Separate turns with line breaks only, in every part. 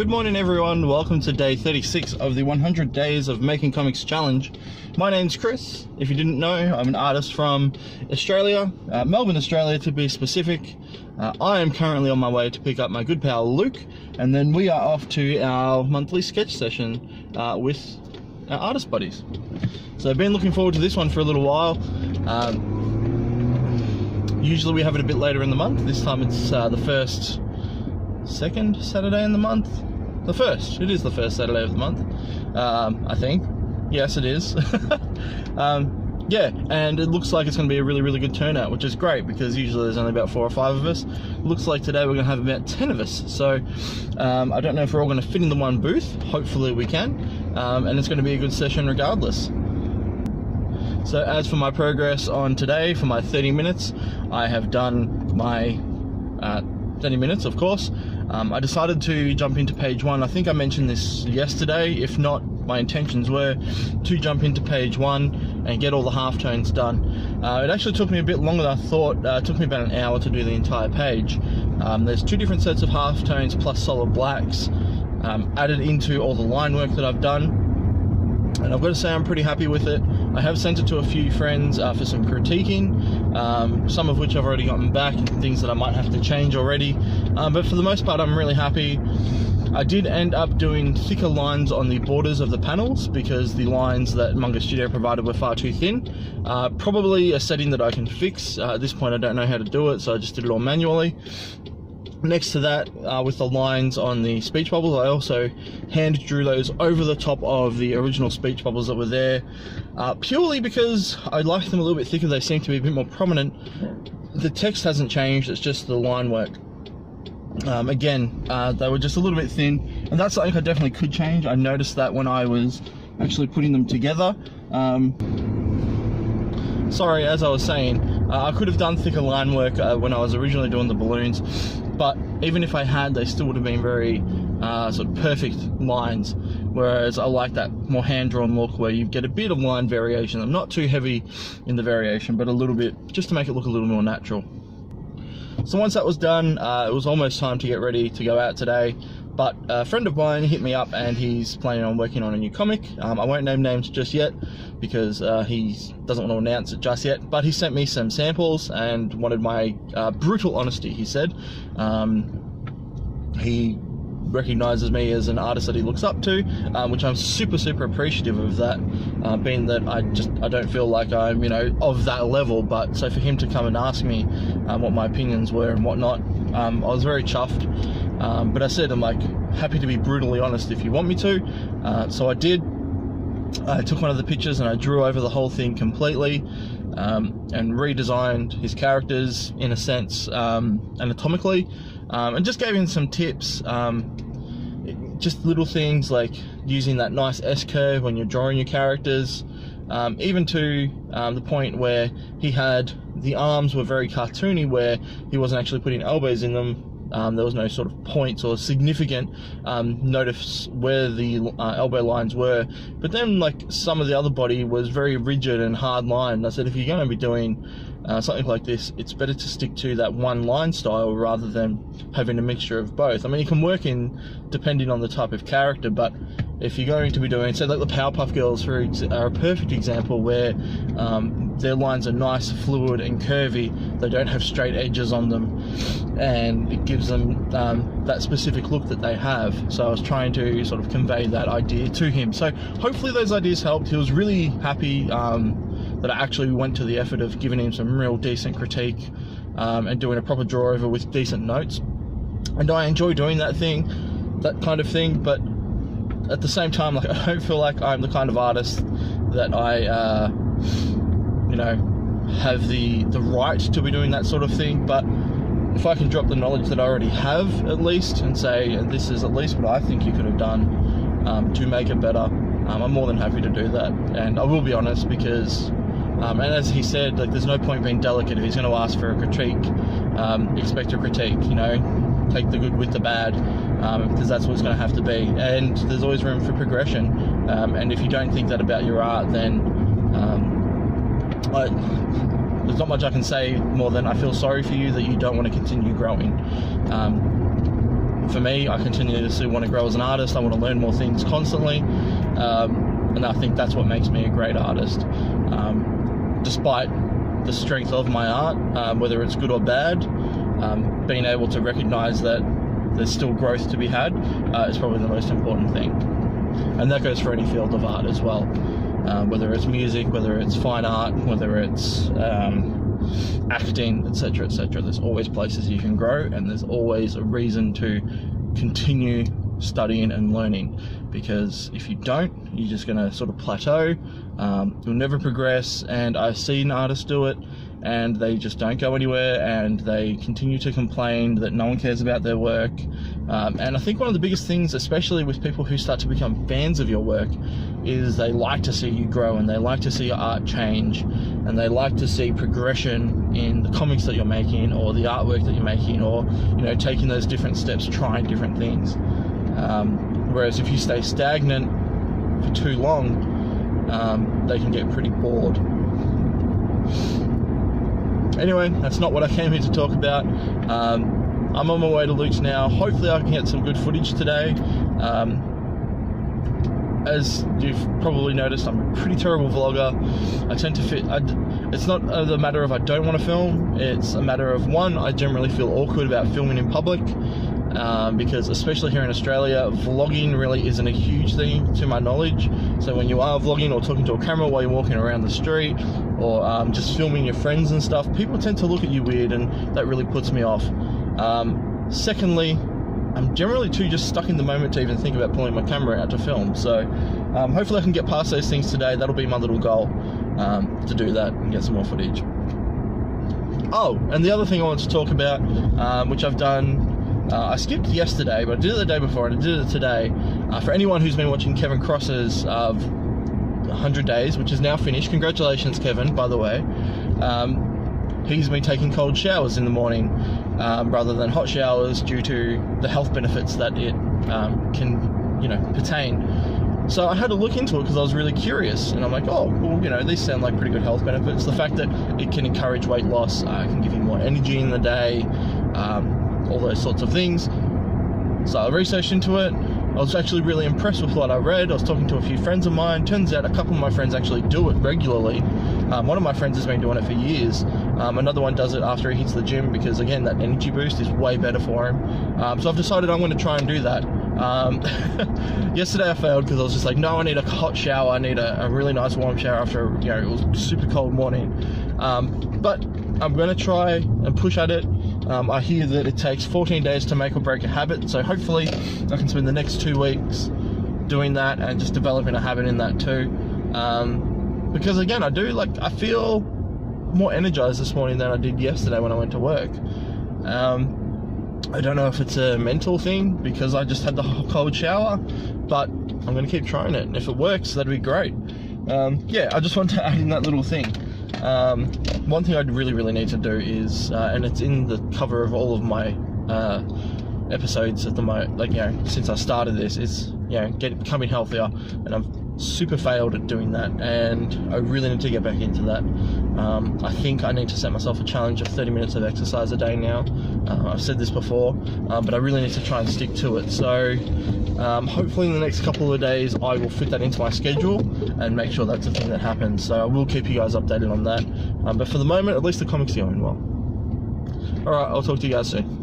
Good morning everyone, welcome to day 36 of the 100 Days of Making Comics Challenge. My name's Chris. If you didn't know, I'm an artist from Australia, Melbourne, Australia to be specific. I am currently on my way to pick up my good pal Luke, and then we are off to our monthly sketch session with our artist buddies. So I've been looking forward to this one for a little while. Usually we have it a bit later in the month. This time it's the second Saturday in the month. It is the first Saturday of the month, I think. Yes, it is. Yeah, and it looks like it's going to be a really good turnout, which is great because usually there's only about 4 or 5 of us. Looks like today we're going to have about 10 of us, so I don't know if we're all going to fit in the one booth. Hopefully we can, and it's going to be a good session regardless. So as for my progress on today, for my 30 minutes, I have done my 30 minutes, of course. I decided to jump into page 1. I think I mentioned this yesterday. If not, my intentions were to jump into page 1 and get all the halftones done. It actually took me a bit longer than I thought. It took me about an hour to do the entire page. There's 2 different sets of halftones plus solid blacks added into all the line work that I've done. And I've got to say I'm pretty happy with it. I have sent it to a few friends for some critiquing, some of which I've already gotten back, and things that I might have to change already. But for the most part, I'm really happy. I did end up doing thicker lines on the borders of the panels because the lines that Manga Studio provided were far too thin. Probably a setting that I can fix. At this point I don't know how to do it, so I just did it all manually. Next to that, with the lines on the speech bubbles, I also hand drew those over the top of the original speech bubbles that were there, purely because I like them a little bit thicker. They seem to be a bit more prominent. The text hasn't changed, it's just the line work. Again, they were just a little bit thin, and that's something I definitely could change. I noticed that when I was actually putting them together. Sorry, as I was saying, I could have done thicker line work when I was originally doing the balloons, but even if I had, they still would have been very sort of perfect lines, whereas I like that more hand-drawn look where you get a bit of line variation. I'm not too heavy in the variation, but a little bit, just to make it look a little more natural. So once that was done, it was almost time to get ready to go out today, but a friend of mine hit me up and he's planning on working on a new comic. I won't name names just yet because he doesn't want to announce it just yet, but he sent me some samples and wanted my brutal honesty, he said. He recognizes me as an artist that he looks up to, which I'm super appreciative of that, being that I don't feel like I'm, you know, of that level. But so for him to come and ask me what my opinions were and whatnot, I was very chuffed. But I said I'm like happy to be brutally honest if you want me to. So I did. I took one of the pictures and I drew over the whole thing completely, and redesigned his characters in a sense, anatomically, and just gave him some tips, just little things like using that nice S-curve when you're drawing your characters, even to the point where he had the arms were very cartoony, where he wasn't actually putting elbows in them. There was no sort of points or significant notice where the elbow lines were, but then like some of the other body was very rigid and hard lined. I said if you're going to be doing something like this, it's better to stick to that one line style rather than having a mixture of both. I mean, you can work in depending on the type of character, but if you're going to be doing, say like the Powerpuff Girls are a perfect example where their lines are nice, fluid and curvy. They don't have straight edges on them, and it gives them that specific look that they have. So I was trying to sort of convey that idea to him. So hopefully those ideas helped. He was really happy that I actually went to the effort of giving him some real decent critique and doing a proper draw over with decent notes. And I enjoy doing that kind of thing, but at the same time, like, I don't feel like I'm the kind of artist that I, you know, have the right to be doing that sort of thing. But if I can drop the knowledge that I already have, at least, and say this is at least what I think you could have done to make it better, I'm more than happy to do that. And I will be honest, because and as he said, like, there's no point being delicate. If he's going to ask for a critique, expect a critique, you know, take the good with the bad, because that's what it's going to have to be. And there's always room for progression, and if you don't think that about your art, then there's not much I can say more than I feel sorry for you that you don't want to continue growing. For me, I continuously want to grow as an artist. I want to learn more things constantly, and I think that's what makes me a great artist. Despite the strength of my art, whether it's good or bad, being able to recognize that there's still growth to be had is probably the most important thing. And that goes for any field of art as well, whether it's music, whether it's fine art, whether it's acting, etc., etc. There's always places you can grow, and there's always a reason to continue studying and learning, because if you don't, you're just going to sort of plateau. You'll never progress, and I've seen artists do it and they just don't go anywhere, and they continue to complain that no one cares about their work. And I think one of the biggest things, especially with people who start to become fans of your work, is they like to see you grow, and they like to see your art change, and they like to see progression in the comics that you're making, or the artwork that you're making, or, you know, taking those different steps, trying different things. Whereas if you stay stagnant for too long, they can get pretty bored. Anyway, that's not what I came here to talk about. I'm on my way to Luke's now. Hopefully I can get some good footage today. As you've probably noticed, I'm a pretty terrible vlogger. I tend to it's not the matter of I don't want to film, it's a matter of, one, I generally feel awkward about filming in public, because especially here in Australia, vlogging really isn't a huge thing to my knowledge. So when you are vlogging or talking to a camera while you're walking around the street, or just filming your friends and stuff, people tend to look at you weird, and that really puts me off. Secondly, I'm generally too just stuck in the moment to even think about pulling my camera out to film. So hopefully I can get past those things today. That'll be my little goal, to do that and get some more footage. Oh, and the other thing I want to talk about, which I've done, I skipped yesterday, but I did it the day before, and I did it today. For anyone who's been watching Kevin Cross's 100 Days, which is now finished, congratulations Kevin, by the way. He's been taking cold showers in the morning rather than hot showers, due to the health benefits that it can, you know, pertain. So I had to look into it because I was really curious, and I'm like, oh, well, you know, these sound like pretty good health benefits. The fact that it can encourage weight loss, can give you more energy in the day, all those sorts of things. So I researched into it. I was actually really impressed with what I read. I was talking to a few friends of mine. Turns out a couple of my friends actually do it regularly. One of my friends has been doing it for years. Another one does it after he hits the gym, because again, that energy boost is way better for him. So I've decided I'm going to try and do that. Yesterday I failed because I was just like, no, I need a hot shower. I need a really nice warm shower after, you know, it was a super cold morning. But I'm going to try and push at it. I hear that it takes 14 days to make or break a habit, so hopefully I can spend the next 2 weeks doing that and just developing a habit in that too. Because again, I feel more energized this morning than I did yesterday when I went to work. I don't know if it's a mental thing because I just had the cold shower, but I'm going to keep trying it, and if it works, that'd be great. Yeah, I just wanted to add in that little thing. One thing I really need to do is, and it's in the cover of all of my episodes at the moment, like, you know, since I started this, is, you know, becoming healthier, and I've super failed at doing that, and I really need to get back into that. I think I need to set myself a challenge of 30 minutes of exercise a day now. I've said this before, but I really need to try and stick to it. So hopefully in the next couple of days I will fit that into my schedule and make sure that's a thing that happens. So I will keep you guys updated on that. But for the moment, at least the comic's going well. Alright, I'll talk to you guys soon.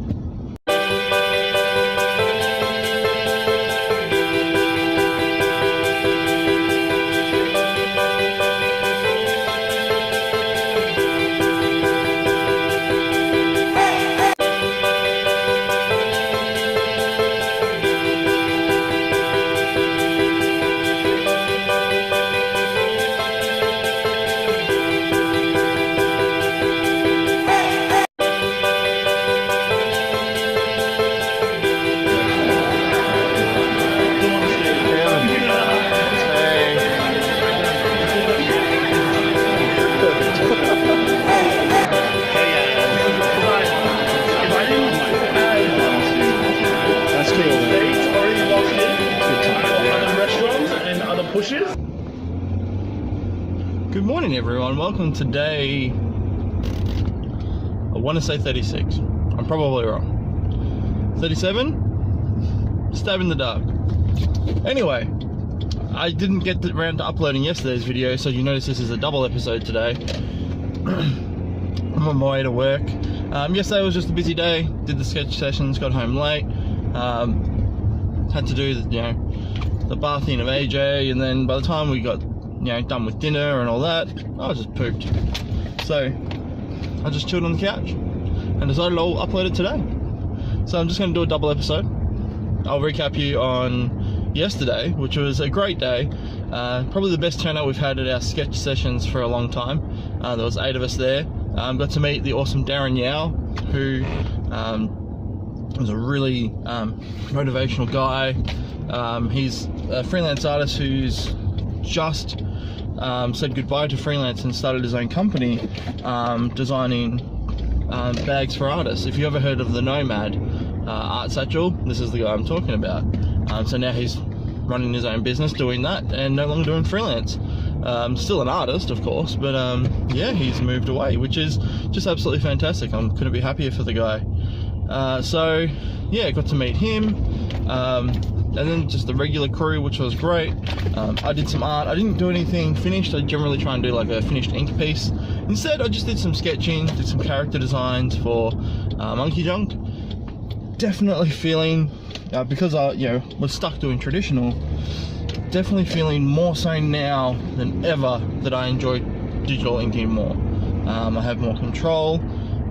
Good morning everyone, welcome to day, I want to say 36, I'm probably wrong, 37? Stab in the dark. Anyway, I didn't get around to uploading yesterday's video, so you notice this is a double episode today. I'm on my way to work. Yesterday was just a busy day. Did the sketch sessions, got home late. Had to do the bathing of AJ, and then by the time we got done with dinner and all that, I was just pooped. So I just chilled on the couch and decided I'll upload it today. So I'm just going to do a double episode. I'll recap you on yesterday, which was a great day. Probably the best turnout we've had at our sketch sessions for a long time. There was 8 of us there. Got to meet the awesome Darren Yao, who was a really motivational guy. He's a freelance artist who's just said goodbye to freelance and started his own company designing bags for artists. If you ever heard of the Nomad art satchel, this is the guy I'm talking about. So now he's running his own business doing that and no longer doing freelance. Still an artist, of course, but yeah, he's moved away, which is just absolutely fantastic. I couldn't be happier for the guy. So yeah, got to meet him, and then just the regular crew, which was great. I did some art. I didn't do anything finished. I generally try and do like a finished ink piece. Instead, I just did some sketching, did some character designs for Monkey Junk. Definitely feeling, because I was stuck doing traditional, definitely feeling more so now than ever that I enjoy digital inking more. I have more control.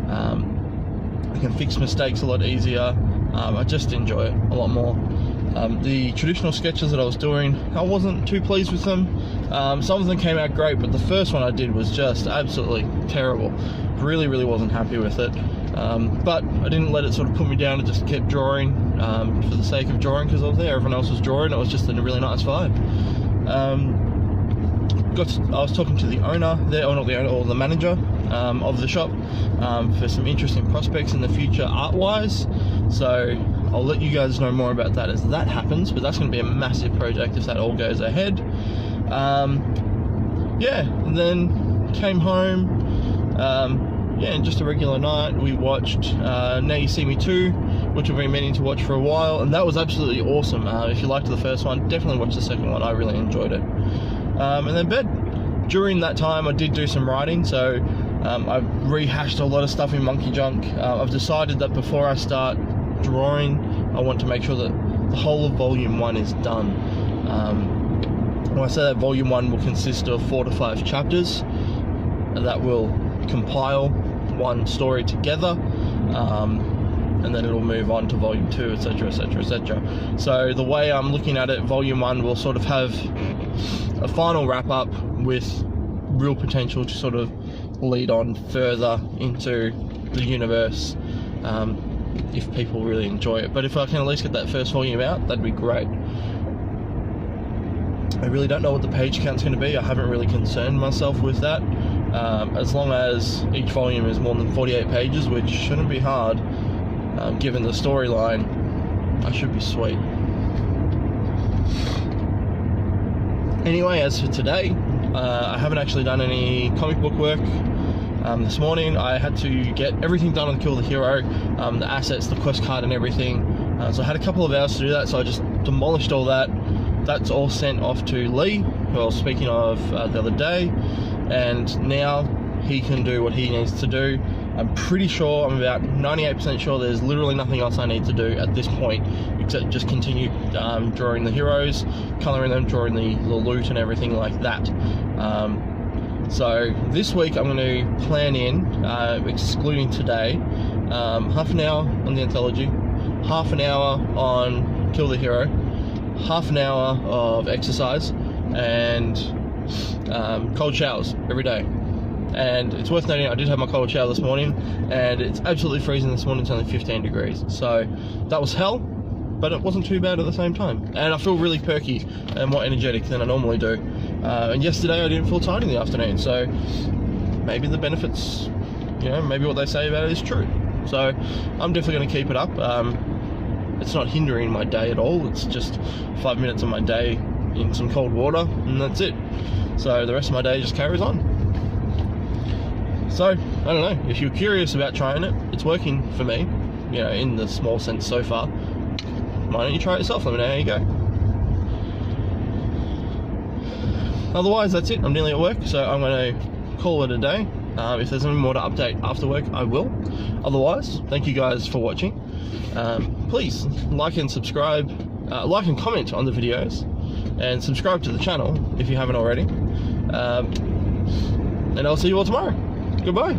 I can fix mistakes a lot easier. I just enjoy it a lot more. The traditional sketches that I was doing, I wasn't too pleased with them. Some of them came out great, but the first one I did was just absolutely terrible. Really wasn't happy with it. But I didn't let it sort of put me down. I just kept drawing for the sake of drawing, because I was there, everyone else was drawing. It was just a really nice vibe. I was talking to the owner there, or not the owner, or the manager of the shop, for some interesting prospects in the future art-wise. So I'll let you guys know more about that as that happens, but that's going to be a massive project if that all goes ahead. Yeah, and then came home. Yeah, and just a regular night. We watched Now You See Me 2, which we've been meaning to watch for a while, and that was absolutely awesome. If you liked the first one, definitely watch the second one. I really enjoyed it. And then bed. During that time, I did do some writing, so I've rehashed a lot of stuff in Monkey Junk. I've decided that before I start drawing, I want to make sure that the whole of Volume 1 is done. When I say that, Volume 1 will consist of 4 to 5 chapters that will compile one story together, and then it'll move on to Volume 2, etc, etc, etc. So the way I'm looking at it, Volume 1 will sort of have a final wrap up with real potential to sort of lead on further into the universe, if people really enjoy it. But if I can at least get that first volume out, that'd be great. I really don't know what the page count's going to be. I haven't really concerned myself with that. As long as each volume is more than 48 pages, which shouldn't be hard, given the storyline, I should be sweet. Anyway, as for today, I haven't actually done any comic book work. This morning I had to get everything done on Kill the Hero, the assets, the quest card and everything. So I had a couple of hours to do that, so I just demolished all that. That's all sent off to Lee, who I was speaking of the other day, and now he can do what he needs to do. I'm pretty sure, I'm about 98% sure there's literally nothing else I need to do at this point except just continue drawing the heroes, colouring them, drawing the loot and everything like that. So this week I'm going to plan in, excluding today, half an hour on the anthology, half an hour on Kill the Hero, half an hour of exercise, and cold showers every day. And it's worth noting, I did have my cold shower this morning, and it's absolutely freezing this morning. It's only 15 degrees, so that was hell, but it wasn't too bad at the same time. And I feel really perky and more energetic than I normally do. And yesterday I didn't feel tired in the afternoon, so maybe the benefits, maybe what they say about it is true. So I'm definitely going to keep it up. It's not hindering my day at all. It's just 5 minutes of my day in some cold water, and that's it. So the rest of my day just carries on. So, I don't know, if you're curious about trying it, it's working for me, in the small sense so far. why don't you try it yourself? Let me know how you go. Otherwise, that's it. I'm nearly at work, so I'm going to call it a day. If there's any more to update after work, I will. Otherwise, thank you guys for watching. Please like and subscribe, like and comment on the videos, and subscribe to the channel if you haven't already. And I'll see you all tomorrow. Goodbye.